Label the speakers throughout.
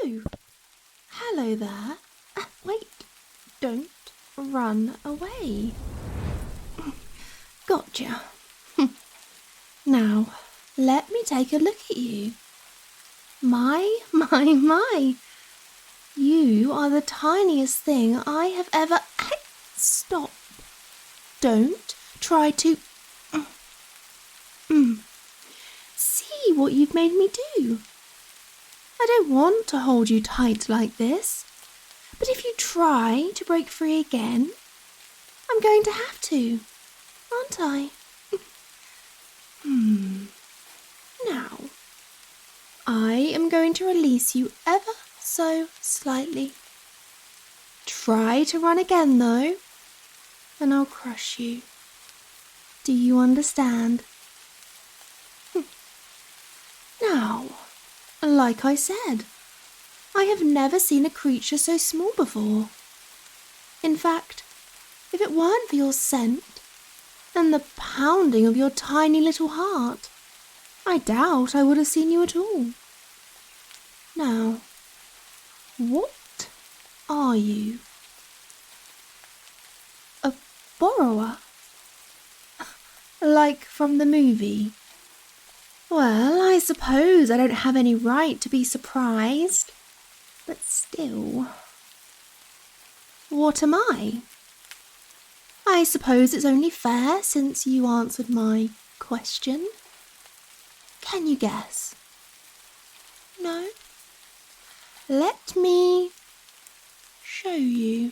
Speaker 1: Oh, hello there. Wait, don't run away. Gotcha. Now, let me take a look at you. My. You are the tiniest thing I have ever... Stop. Don't try to... See what you've made me do. I don't want to hold you tight like this, but if you try to break free again, I'm going to have to, aren't I? Now, I am going to release you ever so slightly. Try to run again, though, and I'll crush you. Do you understand? Now, like I said, I have never seen a creature so small before. In fact, if it weren't for your scent and the pounding of your tiny little heart, I doubt I would have seen you at all. Now, what are you? A borrower? Like from the movie? Well, I suppose I don't have any right to be surprised, but still. What am I? I suppose it's only fair since you answered my question. Can you guess? No? Let me show you.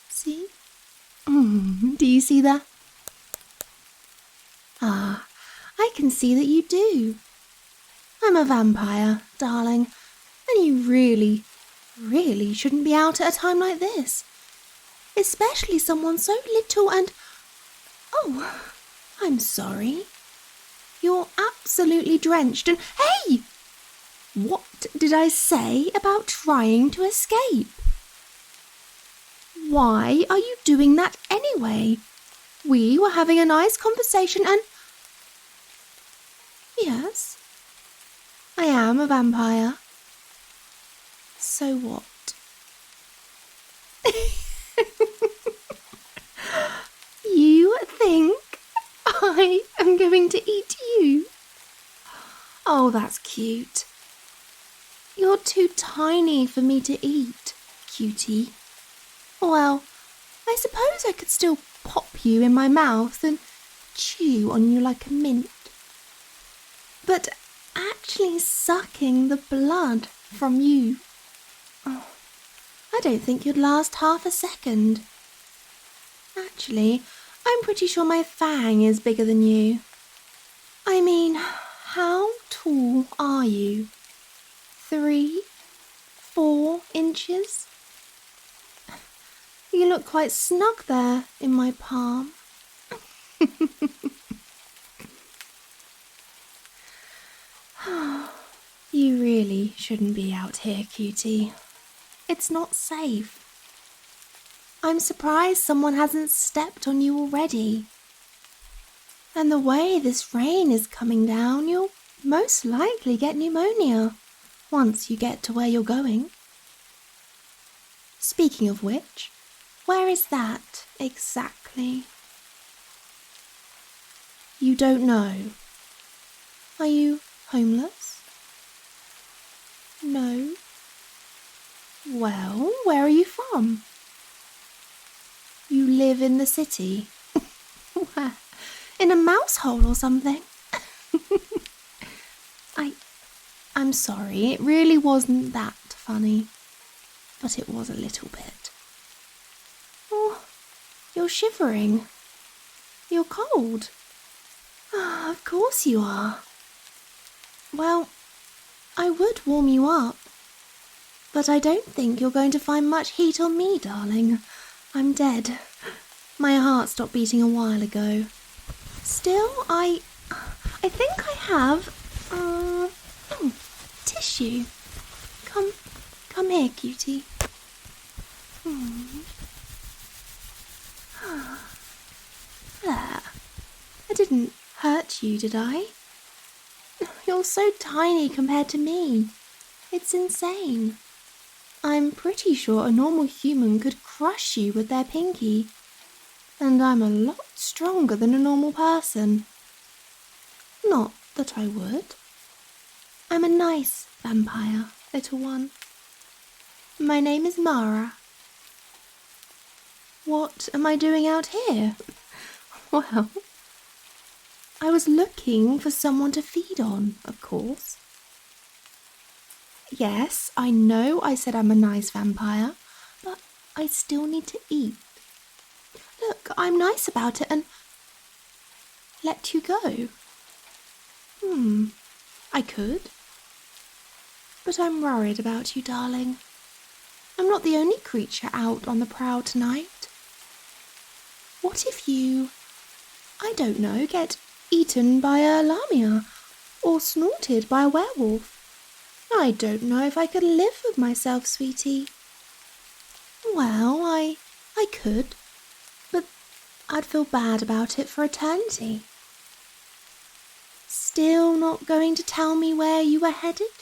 Speaker 1: See? Do you see that? Ah, I can see that you do. I'm a vampire, darling, and you really shouldn't be out at a time like this. Especially someone so little and... Oh, I'm sorry. You're absolutely drenched and... Hey! What did I say about trying to escape? Why are you doing that anyway? We were having a nice conversation and... Yes, I am a vampire. So what? You think I am going to eat you? Oh, that's cute. You're too tiny for me to eat, cutie. Well, I suppose I could still pop you in my mouth and chew on you like a mint. But actually sucking the blood from you, oh, I don't think you'd last half a second. Actually, I'm pretty sure my fang is bigger than you. I mean, how tall are you? 3, 4 inches? You look quite snug there in my palm. You really shouldn't be out here, cutie. It's not safe. I'm surprised someone hasn't stepped on you already. And the way this rain is coming down, you'll most likely get pneumonia once you get to where you're going. Speaking of which, where is that exactly? You don't know. Are you homeless? No. Well, where are you from? You live in the city? Where? In a mouse hole or something? I'm sorry, it really wasn't that funny. But it was a little bit. Oh, you're shivering. You're cold. Ah, of course you are. Well, I would warm you up. But I don't think you're going to find much heat on me, darling. I'm dead. My heart stopped beating a while ago. Still, I think I have, tissue. Come here, cutie. There. I didn't hurt you, did I? You're so tiny compared to me. It's insane. I'm pretty sure a normal human could crush you with their pinky, and I'm a lot stronger than a normal person. Not that I would. I'm a nice vampire, little one. My name is Mara. What am I doing out here? Well, I was looking for someone to feed on, of course. Yes, I know I said I'm a nice vampire, but I still need to eat. Look, I'm nice about it and let you go. I could. But I'm worried about you, darling. I'm not the only creature out on the prowl tonight. What if you, I don't know, get eaten by a lamia or snorted by a werewolf? I don't know if I could live with myself, sweetie. Well, I could, but I'd feel bad about it for eternity. Still not going to tell me where you were headed?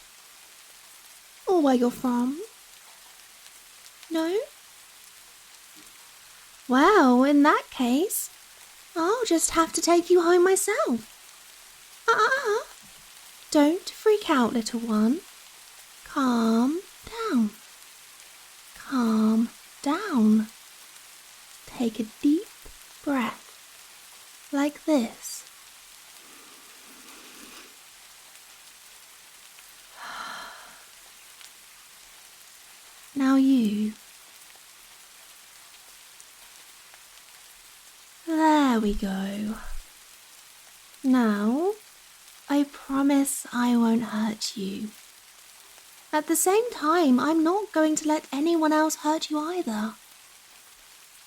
Speaker 1: Or where you're from? No? Well, in that case, I'll just have to take you home myself. Don't freak out, little one. Calm down. Calm down. Take a deep breath, like this. Now you. There we go. Now, I promise I won't hurt you. At the same time, I'm not going to let anyone else hurt you either.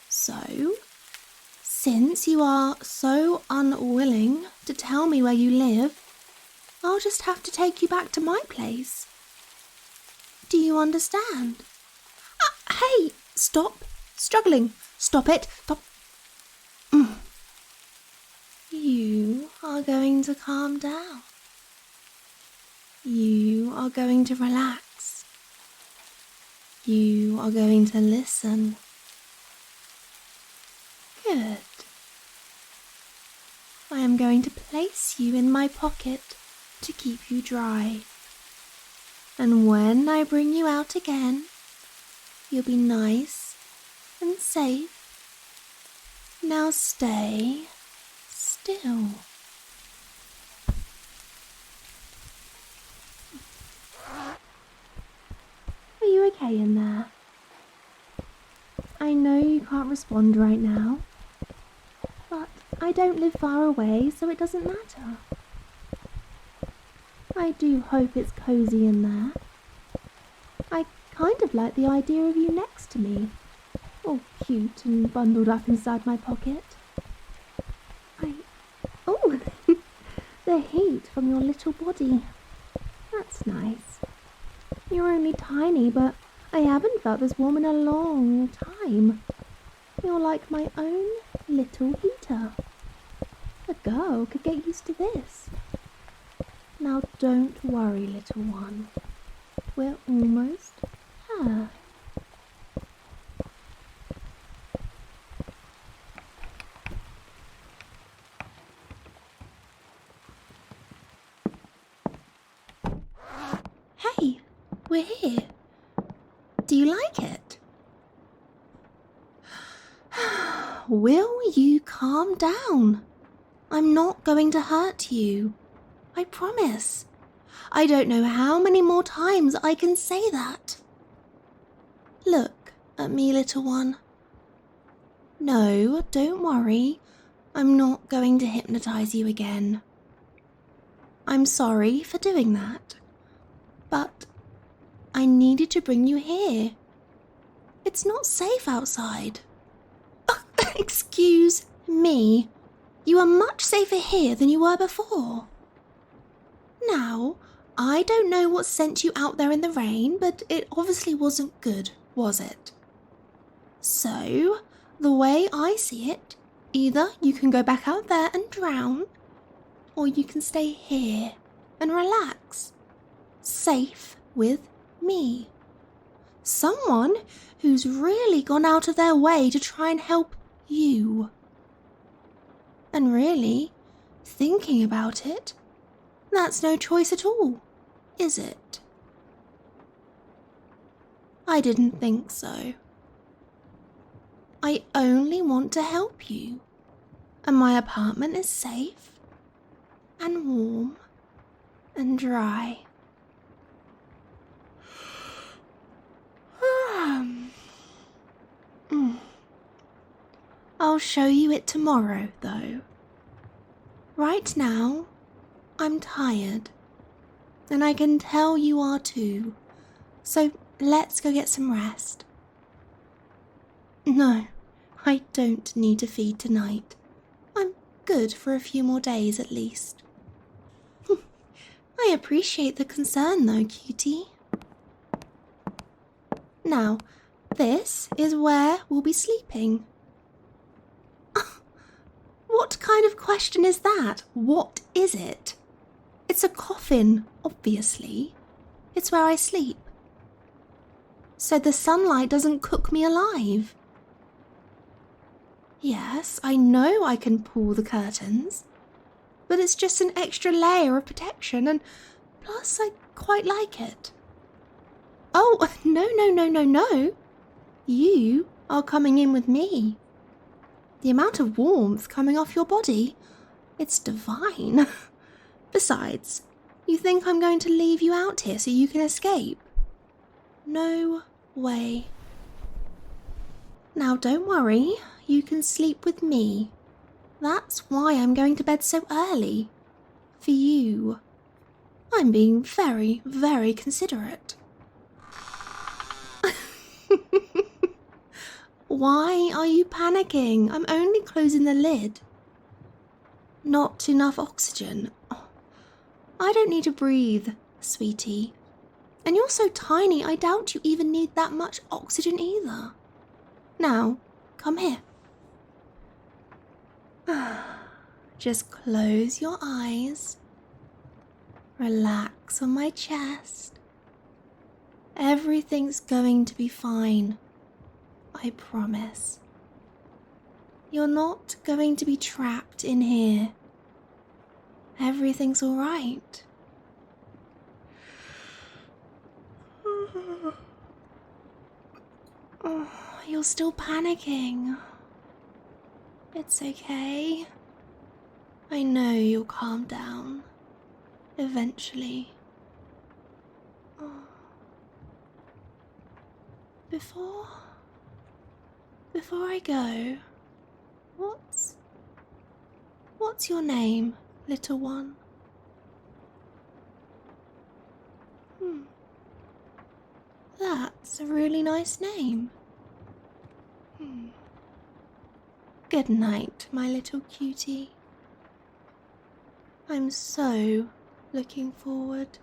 Speaker 1: So, since you are so unwilling to tell me where you live, I'll just have to take you back to my place. Do you understand? Hey, stop struggling. Stop it. Stop. You are going to calm down. You are going to relax. You are going to listen. Good. I am going to place you in my pocket to keep you dry. And when I bring you out again, you'll be nice and safe. Now stay still. Are you okay in there? I know you can't respond right now, but I don't live far away, so it doesn't matter. I do hope it's cozy in there. I kind of like the idea of you next to me, all cute and bundled up inside my pocket. Oh, the heat from your little body. That's nice. You're only tiny, but I haven't felt this warm in a long time. You're like my own little heater. A girl could get used to this. Now don't worry, little one. We're almost there. Hey, we're here. Do you like it? Will you calm down? I'm not going to hurt you. I promise. I don't know how many more times I can say that. Look at me, little one. No, don't worry. I'm not going to hypnotize you again. I'm sorry for doing that. But I needed to bring you here. It's not safe outside. Oh, excuse me. You are much safer here than you were before. Now, I don't know what sent you out there in the rain, but it obviously wasn't good, was it? So, the way I see it, either you can go back out there and drown, or you can stay here and relax, safe with me. Someone who's really gone out of their way to try and help you. And really, thinking about it, that's no choice at all, is it? I didn't think so. I only want to help you, and my apartment is safe and warm and dry. I'll show you it tomorrow, though. Right now, I'm tired, and I can tell you are too, so let's go get some rest. No, I don't need to feed tonight. I'm good for a few more days at least. I appreciate the concern though, cutie. Now, this is where we'll be sleeping. What kind of question is that? What is it? It's a coffin, obviously. It's where I sleep. So the sunlight doesn't cook me alive. Yes, I know I can pull the curtains, but it's just an extra layer of protection, and plus I quite like it. Oh, no. You are coming in with me. The amount of warmth coming off your body, it's divine. Besides, you think I'm going to leave you out here so you can escape? No way. Now don't worry, you can sleep with me. That's why I'm going to bed so early. For you. I'm being very, very considerate. Why are you panicking? I'm only closing the lid. Not enough oxygen. I don't need to breathe, sweetie. And you're so tiny, I doubt you even need that much oxygen either. Now, come here. Just close your eyes. Relax on my chest. Everything's going to be fine. I promise. You're not going to be trapped in here. Everything's all right. Oh, you're still panicking. It's okay. I know you'll calm down. Eventually. Oh. Before I go, what's your name, little one? That's a really nice name. Good night, my little cutie. I'm so looking forward